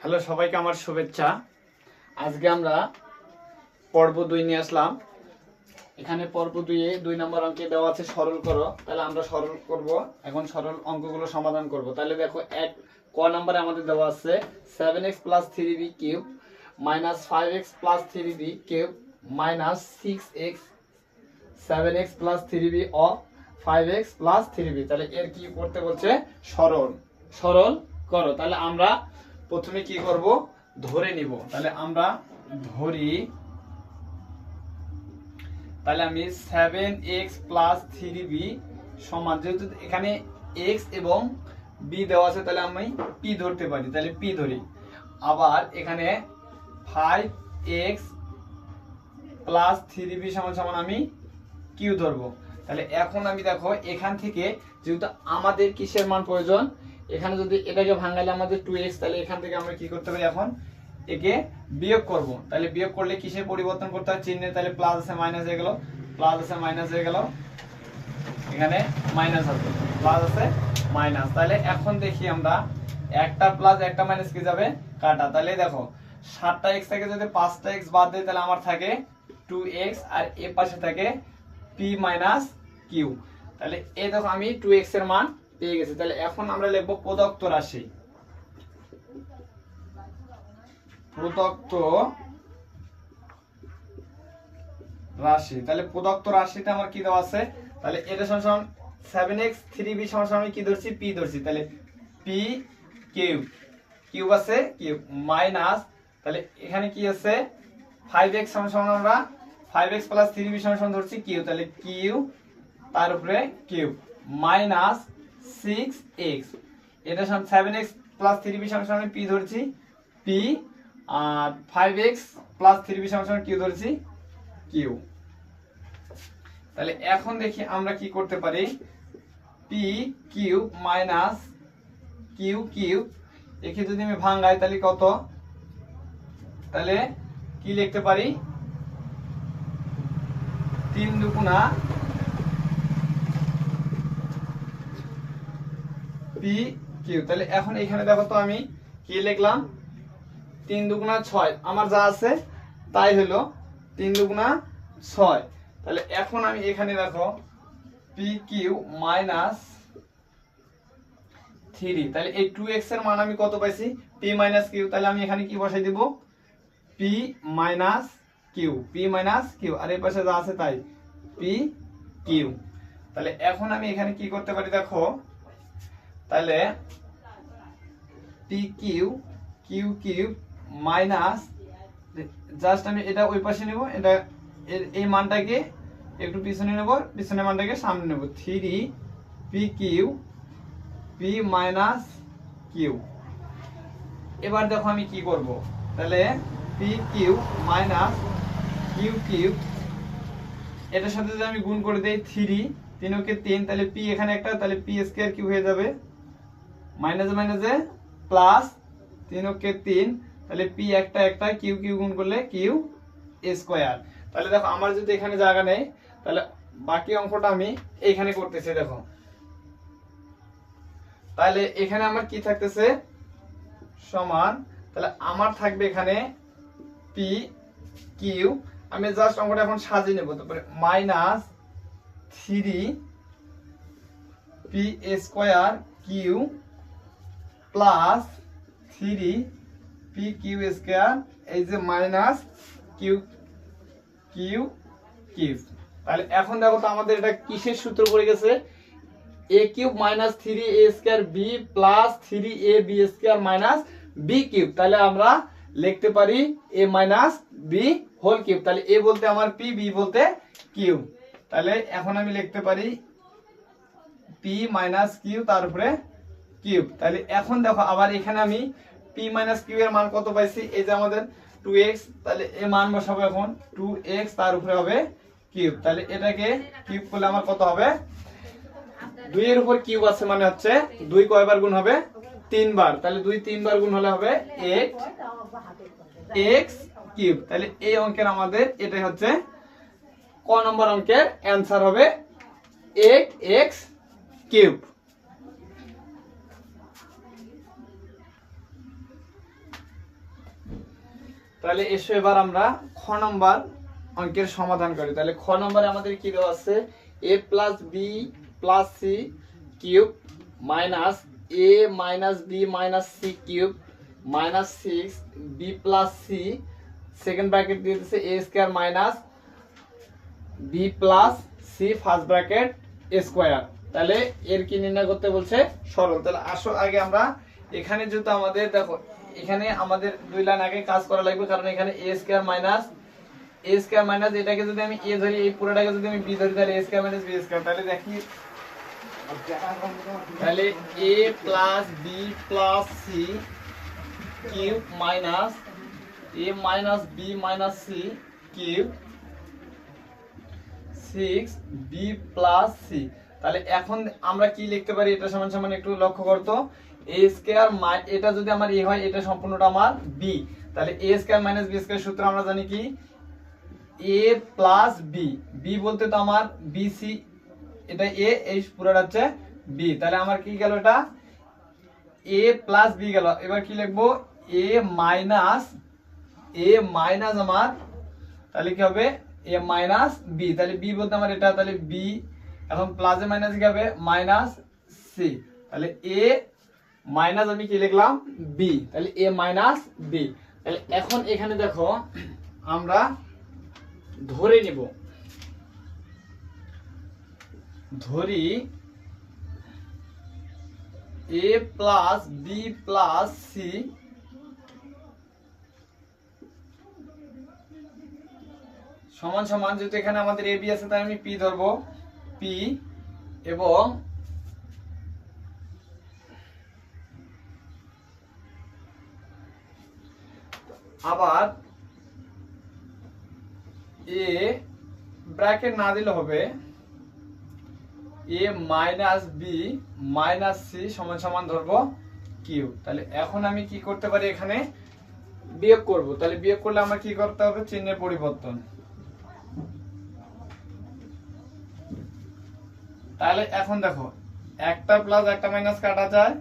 Hello, সবাইকে আমার শুভেচ্ছা। আজকে আমরা পর্ব 2 নিয়ে আসলাম। এখানে পর্ব 2 নম্বর অঙ্কে দেওয়া আছে সরল করো। তাহলে আমরা সরল করব, এখন সরল অঙ্কগুলো সমাধান করব। তাহলে দেখো ক নম্বরে আমাদের দেওয়া আছে 7x + 3b cube -5x + 3b cube -6x 7x + 3b ও 5x + 3b। তাহলে এর কি করতে বলছে? সরল করো। তাহলে আমরা প্রথমে কি করব? ধরে নিব। তাহলে আমরা ধরি, তাহলে আমি 7x + 3b সমান, যেহেতু এখানে x এবং b দেওয়া আছে তাহলে আমি p ধরতে পারি, তাহলে p ধরি। আবার এখানে 5x + 3b সমান আমি q ধরবো। তাহলে এখন আমি দেখো এখান থেকে যেহেতু আমাদের কিসের মান প্রয়োজন, এখানে যদি এটাকে ভাঙালে আমাদের 2x, তাহলে এখান থেকে আমরা কি করতে পারি? এখন একে বিয়োগ করব। তাহলে বিয়োগ করলে কিসে পরিবর্তন করতে হয়? চিহ্নে। তাহলে প্লাস আছে মাইনাস হয়ে গেল, প্লাস আছে মাইনাস হয়ে গেল, এখানে মাইনাস আছে, প্লাস আছে মাইনাস। তাহলে এখন দেখি আমরা একটা প্লাস একটা মাইনাস কি যাবে? কাটা। তাহলে দেখো 7টা x থেকে যদি 5টা x বাদ দেই তাহলে আমার থাকে 2x, আর এ পাশে থাকে p - q। তাহলে এই দেখো আমি 2x এর মান পেয়ে গেছি। তাহলে এখন আমরা লিখব প্রদত্ত রাশি। তাহলে প্রদত্ত রাশিতে আমার কি দেওয়া আছে? তাহলে এটা সমান 7x 3b সমান আমি কি ধরছি? p ধরছি। তাহলে p কিউব আছে, কিউব মাইনাস, তাহলে এখানে কি আছে? 5x সমান আমরা 5x + 3b সমান ধরছি q, তাহলে q তার উপরে কিউব মাইনাস 6x, এটা সমান 7x + 3b সমান আমি p ধরছি p, আর 5x + 3b সমান q ধরছি q। তাহলে এখন দেখি আমরা কি করতে পারি? p cube minus q cube, একে যদি আমি ভাঙাই তাহলে কত? তাহলে কি লিখতে পারি? 3 দুগুণা p কিউব। তাহলে এখন এখানে দেখো তো আমি কি লিখলাম? 3 দুগুণা 6, আমার যা আছে তাই হলো 3 দুগুণা 6। তাহলে এখন আমি এখানে দেখো p কিউব মাইনাস 3, তাহলে এই 2x এর মান আমি কত পাইছি? p - q। তাহলে আমি এখানে কি বসাই দিব? p - q, আর এই পাশে যা আছে তাই p q। তাহলে এখন আমি এখানে কি করতে পারি দেখো? তাহলে p কিউব মাইনাস, জাস্ট আমি এটা ওই পাশে নেব, এটা এই মানটাকে একটু পিছনে নেব, পিছনের মানটাকে সামনে নেব, 3p কিউব p - q। এবার দেখো আমি কি করব? তাহলে p cube minus q cube, এটার সাথে যদি আমি গুণ করে দেই 3 3 কে 3, তাহলে p এখানে একটা, তাহলে p স্কয়ার কিউব হয়ে যাবে, মাইনাসে মাইনাসে প্লাস 3 কে 3, তাহলে p একটা কিউ গুণ করলে কিউ স্কয়ার। তাহলে দেখো আমার যদি এখানে জায়গা নেই, তাহলে বাকি অঙ্কটা আমি এইখানে করতেছি। দেখো তাহলে এখানে আমার কি থাকতেছে? সমান, তাহলে আমার থাকবে এখানে p কিউ, আমি জাস্ট অঙ্কটা এখন সাজিয়ে নেব। তারপরে minus 3p square q plus 3p q square, এই যে মাইনাস কিউ কিউব। তাহলে এখন দেখো তো আমাদের এটা কিসের সূত্র পড়ে গেছে? a cube minus 3a square b plus 3ab square minus b cube. তাহলে আমরা লিখতে পারি a minus b whole cube. তাহলে a বলতে আমার p, b বলতে q। তাহলে এখন আমি লিখতে পারি p - q তার উপরে কিউব। তাহলে এখন দেখো আবার এখানে আমি p - q এর মান কত পাইছি? এই যে আমাদের 2x, তাহলে এর মান বসাবো এখন 2x তার উপরে হবে কিউব। তাহলে এটাকে কিউব করলে আমার কত হবে? 2 এর উপর কিউব আছে মানে হচ্ছে 2 কয়বার গুণ হবে? 3 বার। তাহলে 2 3 বার গুণ হলে হবে 8x কিউব। তাহলে এই অঙ্কের আমাদের এটাই হচ্ছে ক নম্বর অঙ্কের অ্যানসার হবে 8x কিউব। তাহলে এসো এবার আমরা খ নম্বর অঙ্কের সমাধান করি। তাহলে খ নম্বরে আমাদের কি দেওয়া আছে, a plus b plus c cube minus a minus b minus c cube minus 6 b plus c second bracket দিয়ে দিচ্ছে a square minus b plus c first bracket a square. তাহলে এর কি নির্ণয় করতে বলছে, সরল। তাহলে আসো আগে আমরা এখানে যেহেতু আমাদের দেখো এখানে আমাদের দুই লাইন আগে কাজ করা লাগবে, কারণ এখানে a স্কয়ার মাইনাস এটাকে যদি আমি a ধরি, এই পুরোটাকে যদি আমি b ধরি, তাহলে a square minus b square. তাহলে দেখি, তাহলে a plus b plus c cube minus a minus b minus c cube 6b plus c। তাহলে এখন আমরা কি লিখতে পারি, এটা সমান সমান একটু লক্ষ্য করতো, a স্কয়ার এটা যদি আমার a হয়, এটা সম্পূর্ণটা আমার b। তাহলে a square minus b square সূত্র আমরা জানি কি, a প্লাস b, b বলতে তো আমার bc, এটা a, এই পুরোটা হচ্ছে b। তাহলে আমার কি গেল, এটা a প্লাস b গেল। এবার কি লিখবো, a মাইনাস আমার, তাহলে কি হবে a মাইনাস b। তাহলে b বলতে আমার এটা, তাহলে b এখন প্লাসে মাইনাস কি হবে মাইনাস c। তাহলে a মাইনাস আমি কি লিখলাম b, তাহলে a মাইনাস b। তাহলে এখন এখানে দেখো আমরা ধরে নিব, ধরি a plus b plus c সমান সমান, যেহেতু এখানে আমাদের a b আছে তাই আমি p ধরবো, p এবং আবার a ব্র্যাকেট না দিলে হবে a minus b minus c সমান সমান ধরবো q। তাহলে এখন আমি কি করতে পারি, এখানে বিয়োগ করব। তাহলে বিয়োগ করলে আমার কি করতে হবে, চিহ্নের পরিবর্তন। তাহলে এখন দেখো একটা প্লাস একটা মাইনাস কাটা যায়।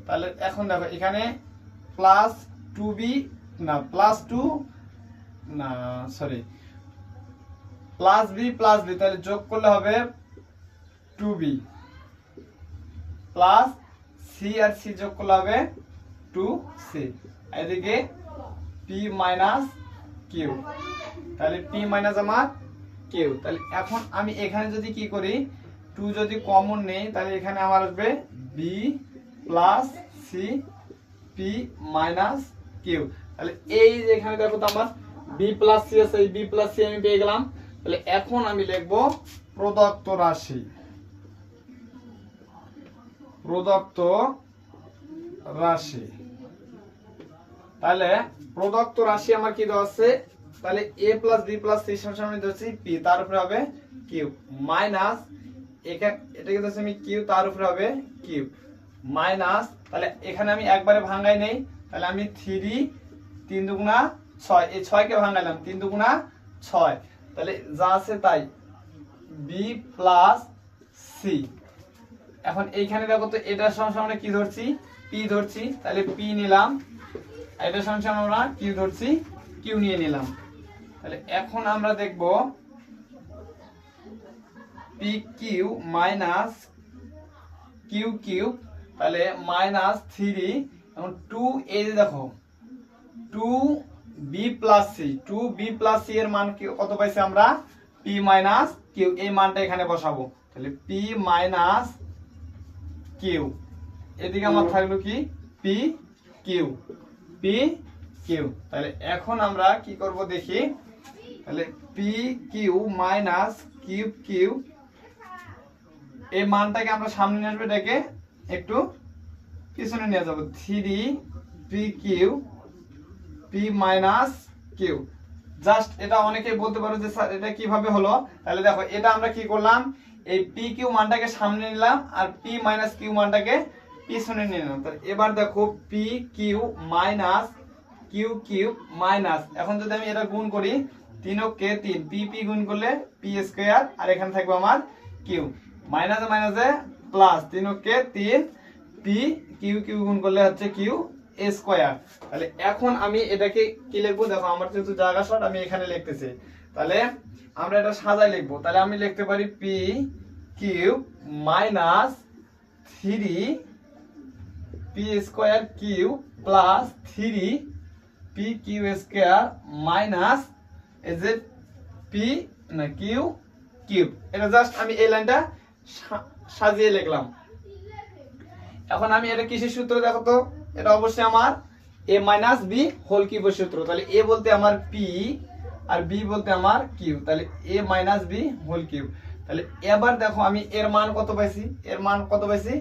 তাহলে এখন দেখো এখানে প্লাস 2b না প্লাস 2 না sorry plus b plus b, তাহলে যোগ করলে হবে 2b প্লাস c আর c যোগ করলে হবে 2c। এদিকে p মাইনাস q, তাহলে p মাইনাস আমার q। তাহলে এখন আমি এখানে যদি কি করি, 2 যদি কমন নেই, তাহলে এখানে আমার আসবে b plus c p minus q। তাহলে এই যে এখানে দেখো তো আমার b প্লাস c আছে, এই b প্লাস c আমি পেয়ে গেলাম। তাহলে এখন আমি লিখব প্রদত্ত রাশি, তাহলে প্রদত্ত রাশি আমার কি দেওয়া আছে, তাহলে a plus b plus c সমান ধরছি p, তার উপরে হবে q মাইনাস এটাকে ধরছি আমি q, তার উপরে হবে q মাইনাস, তাহলে এখানে আমি একবারে ভাঙাই নেই, তাহলে আমি 3 দুগুণা 6, এই 6 কে ভাঙাইলাম 3 দুগুণা 6, তাহলে যা আছে তাই b প্লাস c। এখন এইখানে দেখো তো এটা সমান কি ধরছি, p ধরছি, তাহলে p নিলাম, এটা সমান আমরা q ধরছি, q নিয়ে নিলাম। তাহলে এখন আমরা দেখব pq মাইনাস qq, তাহলে মাইনাস 3 এবং 2, এই যে দেখো 2b plus c, 2b plus c এর মান কত পাইছি আমরা, p মাইনাস q, এই মানটা এখানে বসাবো। তাহলে p মাইনাস q, এদিকে আমার থাকলো কি p q। তাহলে এখন আমরা কি করব দেখি, তাহলে pq মাইনাস q, এই মানটাকে আমরা সামনে নিয়ে আসবো, এটাকে একটু পিছনে নিয়ে যাব, 3pq p minus q। Just এটা অনেকেই বলতে পারো যে স্যার এটা কিভাবে হলো, তাহলে দেখো এটা আমরা কি করলাম, এই pq মানটাকে সামনে নিলাম আর p মাইনাস q মানটাকে পিছনে নিয়ে নিলাম। তাহলে এবার দেখো pq মাইনাস qq মাইনাস, এখন যদি আমি এটা গুণ করি 3 কে 3, p গুণ করলে p স্কয়ার, আর এখানে থাকবে আমার q মাইনাসে মাইনাসে প্লাস, 3 কে 3 p q গুণ করলে হচ্ছে q এ স্কয়ার। তাহলে এখন আমি এটাকে কি লিখবো, দেখো আমার যেহেতু জায়গা শর্ট আমি এখানে লিখতেছি, তাহলে আমরা এটা সাজায় লিখবো। তাহলে আমি লিখতে পারি p cube minus 3 p square q plus 3 p q square minus এই যে পি না কিউ কিউব। এটা জাস্ট আমি এই লাইনটা সাজিয়ে লিখলাম। এখন আমি এটা কিসের সূত্র দেখো তো, এটা অবশ্যই আমার এ মাইনাস বি হোল কিউবের সূত্র। তাহলে এ বলতে আমার পি আর বি বলতে আমার কিউ, তাহলে এ মাইনাস বি হোল কিউব। তাহলে এবার দেখো আমি এর মান কত পাইছি, এর মান কত পাইছি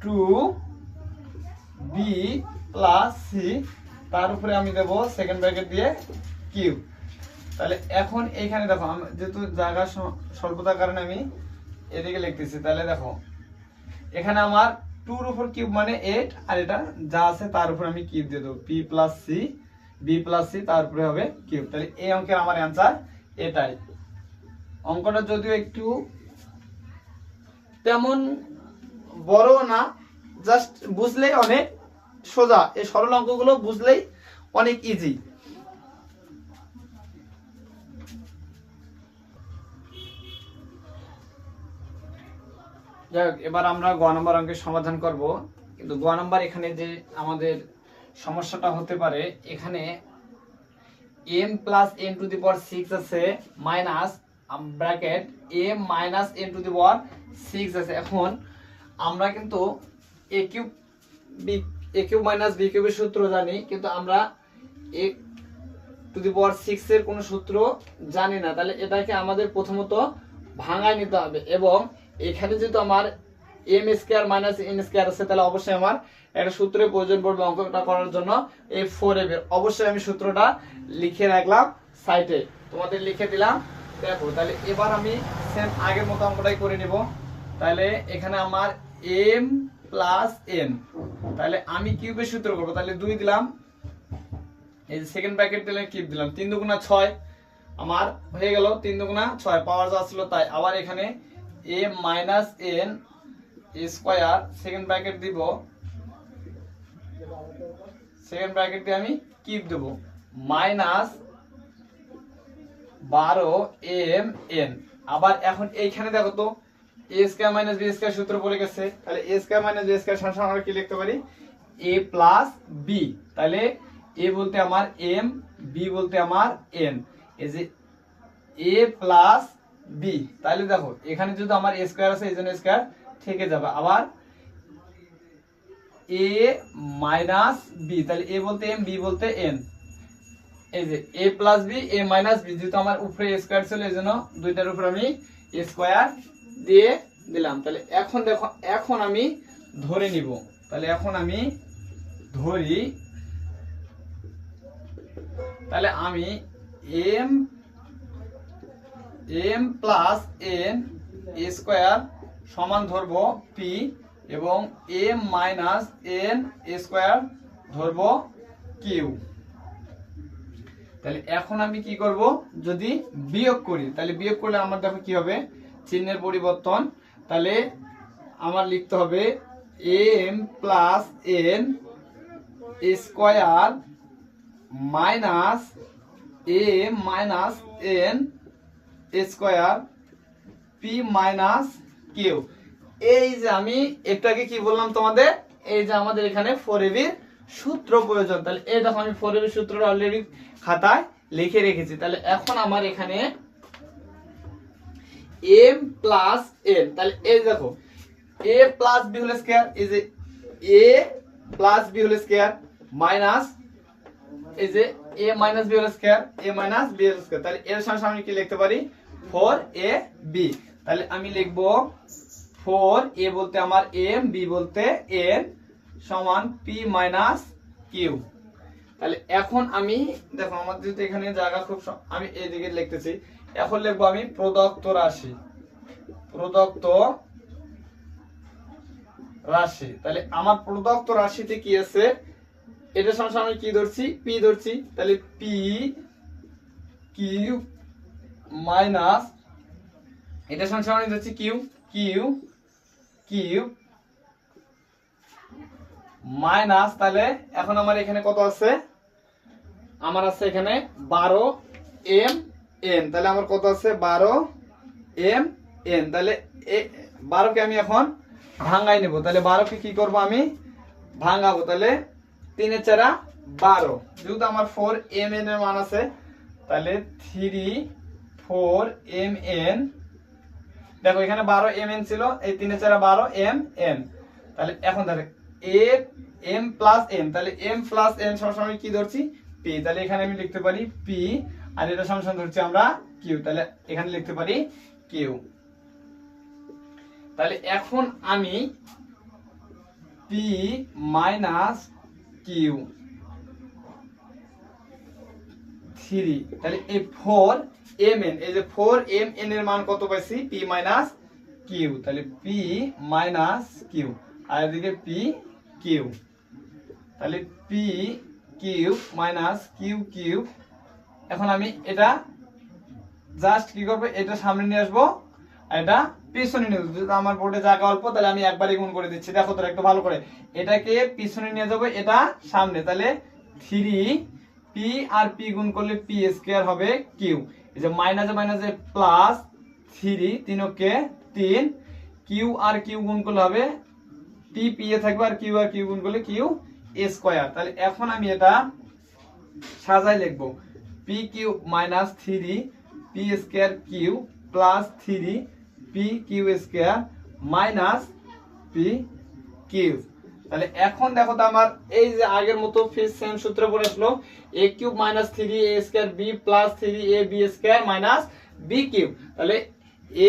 2b প্লাস সি, তার উপরে আমি দেব সেকেন্ড ব্র্যাকেট দিয়ে কিউব। তাহলে এখন এইখানে দেখো যেহেতু জায়গা স্বল্পতার কারণে আমি এদিকে লিখতেছি। তাহলে দেখো এখানে আমার 2 এর উপর কিউব মানে 8, আর এটা যা আছে তার উপর আমি কিউব দিয়ে দেবো, p plus c b plus c তার উপরে হবে কিউব। তাহলে এই অঙ্কের আমার অ্যান্সার এটাই। অঙ্কটা যদিও একটু তেমন বড় না, জাস্ট বুঝলেই অনেক সোজা, এই সরল অঙ্কগুলো বুঝলেই অনেক ইজি। যাই হোক, এবার আমরা গ নম্বর অঙ্কের সমাধান করব। কিন্তু গ নম্বর এখানে যে আমাদের সমস্যাটা হতে পারে, এখানে m plus n to the power 6 আছে minus bracket m minus n to the power 6 আছে। এখন আমরা কিন্তু a কিউব মাইনাস b কিউবের সূত্র জানি, কিন্তু আমরা a টু দি পাওয়ার 6 এর কোনো সূত্র জানি না। তাহলে এটাকে আমাদের প্রথমত ভাঙায় নিতে হবে, এবং এখানে যেহেতু আমার m square minus n square আছে, তাহলে অবশ্যই আমার একটা সূত্রের প্রয়োজন পড়বে অঙ্কটা করার জন্য। এই 4ab অবশ্যই আমি সূত্রটা লিখে রাখলাম সাইডে, তোমাদের লিখে দিলাম। দেখো তাহলে এবার আমি সেম আগের মতো অঙ্কটাই করে নিব। তাহলে এখানে আমার m প্লাস n, তাহলে আমি কিউবের সূত্র করব। তাহলে 2 দিলাম, এই যে সেকেন্ড ব্র্যাকেট দিলে কিউব দিলাম, 3 দুগুণা 6 আমার হয়ে গেল, 3 দুগুণা 6 পাওয়ার যা ছিল তাই। আবার এখানে a minus n square second bracket দিব, সেকেন্ড ব্র্যাকেট দিয়ে আমি কিউব দেব মাইনাস 12mn। আবার এখন এইখানে দেখো তো a square minus b square সূত্র পড়ে গেছে। তাহলে a square minus b square সমান আমরা কি লিখতে পারি a প্লাস b। তাহলে a বলতে আমার m, b বলতে আমার n, এই যে a প্লাস b। তাহলে দেখো এখানে যদি আমার a স্কয়ার আছে, এই জন্য স্কয়ার থেকে যাবে। আবার a মাইনাস b, তাহলে a বলতে m, b বলতে n, এই যে a plus b a minus b, যেহেতু আমার উপরে a স্কয়ার ছিল এই জন্য দুইটার উপর আমি a স্কয়ার দিয়ে দিলাম। তাহলে এখন দেখো এখন আমি ধরে নিব। তাহলে এখন আমি ধরি, তাহলে আমি m প্লাস n স্কয়ার সমান ধরবো p, এবং m মাইনাস n স্কয়ার ধরবো q। তাহলে এখন আমি কি করব, যদি বিয়োগ করি, তাহলে বিয়োগ করলে আমার দেখো কি হবে, চিহ্নের পরিবর্তন। তাহলে আমার লিখতে হবে m plus n square minus a minus n square p minus q। এই যে আমি একটু আগে কি বললাম তোমাদের, এই যে আমাদের এখানে 4ab এর সূত্র প্রয়োজন। তাহলে এই দেখো আমি 4ab এর সূত্রটা অলরেডি খাতায় লিখে রেখেছি। তাহলে এখন আমার এখানে m প্লাস n, তাহলে এই দেখো a plus b whole square, এই যে a plus b whole square minus এই যে a minus b whole square, a minus b whole square. তাহলে এর সমান আমি কি লিখতে পারি 4ab। তাহলে আমি লিখব 4a বলতে আমার m, b বলতে n সমান p মাইনাস q। তাহলে এখন আমি দেখো আমার যেহেতু এখানে জায়গা খুব, আমি এইদিকে লিখতেছি। এখন লিখবো আমি প্রদত্ত রাশি, প্রদত্ত রাশি। তাহলে আমার প্রদত্ত রাশিতে কি আছে, এটা সমান আমি কি ধরছি p ধরছি। তাহলে p কিউ মাইনাস এটা সমান আমি ধরছি কিউ কিউ কিউ মাইনাস, তাহলে এখন আমার এখানে কত আছে, আমার আছে এখানে 12 এম এন, তাহলে আমার কত আছে 12 এম এন। তাহলে 12 কে আমি এখন ভাঙাই নেব, তাহলে 12 কে কি করব আমি ভাঙাবো, তাহলে 3 এর 4 12, যেহেতু আমার 4 এম এন এর মান আছে, তাহলে 3 4 এম এন। দেখো এখানে 12 এম এন ছিল, এই 3 এর 4 12 এম এন। তাহলে এখন দেখো এ এম প্লাস এন, তাহলে এম প্লাস এন সমান কি ধরছি পি, তাহলে এখানে আমি লিখতে পারি পি, আর এটা সমান ধরছি আমরা কিউ, তাহলে এখানে লিখতে পারি কিউ। তাহলে এখন আমি পি মাইনাস কিউ 3, তাহলে এই 4 এম এন, এই যে 4 এম এন এর মান কত পাইছি পি মাইনাস কিউ, তাহলে পি মাইনাস কিউ, আর এদিকে পি কিউ, তাহলে p cube minus q cube. এখন আমি এটা জাস্ট কি করবো, এটা সামনে নিয়ে আসবো, আর এটা পিছনে নিয়ে আসবো। যেহেতু আমার বোর্ডে জায়গা অল্প, তাহলে আমি একবারই গুণ করে দিচ্ছি। দেখো তোরা একটু ভালো করে, এটাকে পিছনে নিয়ে যাবো, এটা সামনে, তাহলে 3 পি আর পি গুণ করলে পি স্কয়ার হবে কিউ, এই যে মাইনাসে মাইনাসে প্লাস 3 3 কে 3, কিউ আর কিউ গুণ করলে হবে পি পি এ থাকবে, আর কিউ গুণ করলে কিউ স্কয়ার। তাহলে এখন আমি এটা সাজাই লিখবো, p q minus 3 p square q plus 3 p q square minus p q. তাহলে এখন দেখো তো আমার এই যে আগের মতো ফির সেম সূত্র পড়ে আসলো, a cube minus 3 a square b plus 3 a b square minus b cube. তাহলে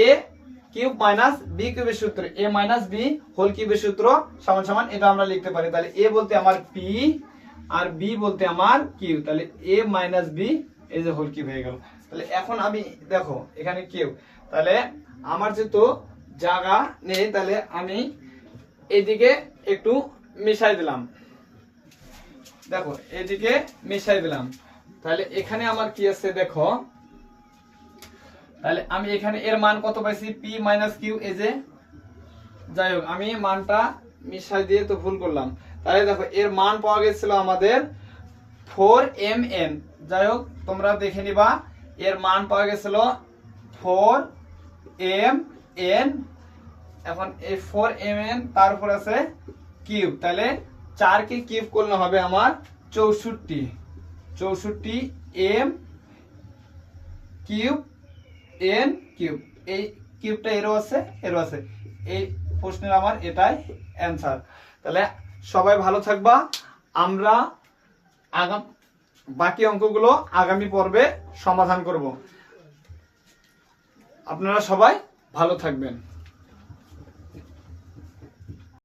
এ কিউব মাইনাস বি কিউবের সূত্র এ মাইনাস বি হোল কিউবের সূত্র সমান সমান এটা আমরা লিখতে পারি। তাহলে এ বলতে আমার পি আর বি বলতে আমার কিউ, তাহলে এ মাইনাস বি এই যে হোল কিউব হয়ে গেল। তাহলে এখন আমি দেখো এখানে কিউ, তাহলে আমার যেহেতু জায়গা নেই, তাহলে আমি এদিকে একটু মিশাই দিলাম, দেখো এদিকে মিশাই দিলাম। তাহলে এখানে আমার কি আছে দেখো, তাহলে আমি এখানে এর মান কত পাইছি পি মাইনাস কিউ, এই যে যাই হোক আমি মানটা মিশাই দিয়ে তো ভুল করলাম। তাহলে দেখো এর মান পাওয়া গেছিল আমাদের 4 এম এন, যাই হোক তোমরা দেখে নিবা, এর মান পাওয়া গেছিল 4 এম এন। এখন এই 4 এম এন তার উপর আছে কিউব, তাহলে 4 কে কিউব করলে হবে আমার 64 এম কিউব এন কিউব। এই কিউবটা এরও আছে এরও আছে, এই প্রশ্নের আমার এটাই অ্যান্সার। তাহলে সবাই ভালো থাকবা, আমরা বাকি অঙ্কগুলো আগামী পর্বে সমাধান করব। আপনারা সবাই ভালো থাকবেন।